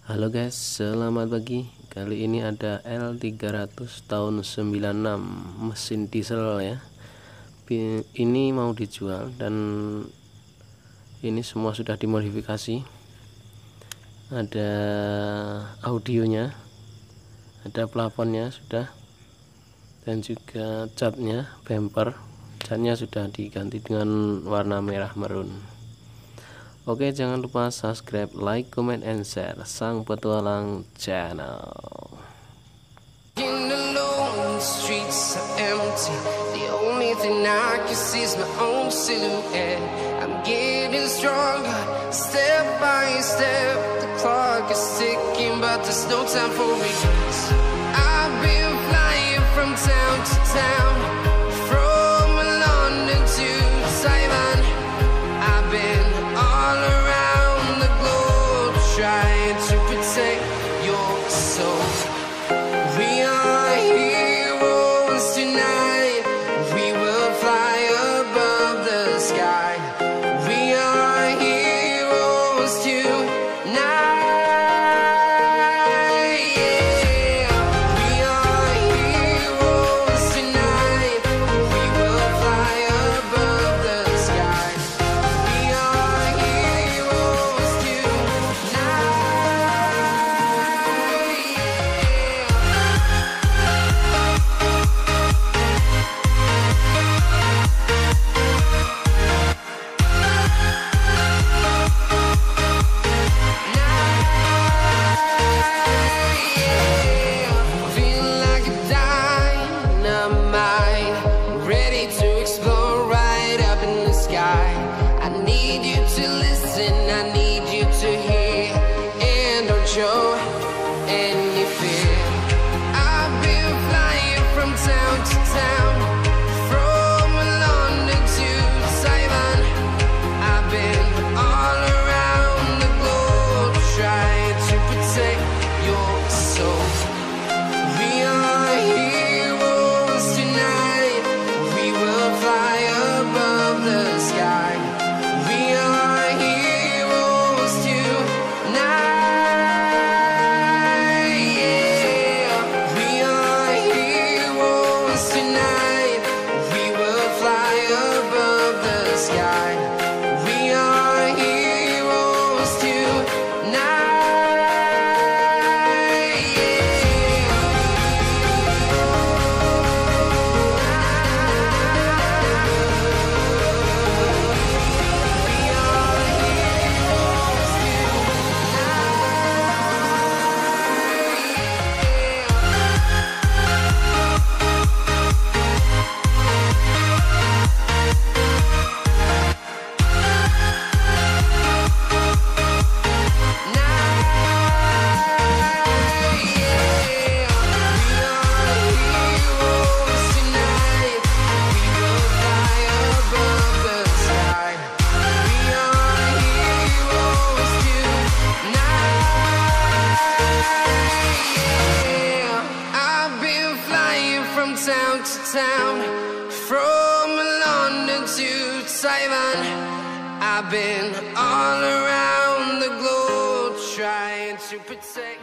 Halo guys, selamat pagi. Kali ini ada L300 tahun 96 mesin diesel ya. Ini mau dijual dan ini semua sudah dimodifikasi. Ada audionya, ada plafonnya sudah, dan juga catnya, bumper catnya sudah diganti dengan warna merah merun. Oke, jangan lupa subscribe, like, comment, and share Sang Petualang Channel. Streets are empty. The only thing I can see is my own silhouette. I'm getting stronger, step by step. The clock is ticking, but there's no time for me. I've been flying from town to town, from London to Taiwan. I've been all around the globe trying to protect your soul. We are heroes tonight. We will fly above the sky. We are heroes tonight. Yeah. We are heroes tonight. We will fly above the sky. We are heroes tonight. Show any fear. I've been flying from town to town, from London to Taiwan. I've been all around the globe trying to protect your soul. We are heroes tonight. We will fly above the sky. We are heroes tonight. Town to town, from London to Taiwan. I've been all around the globe trying to protect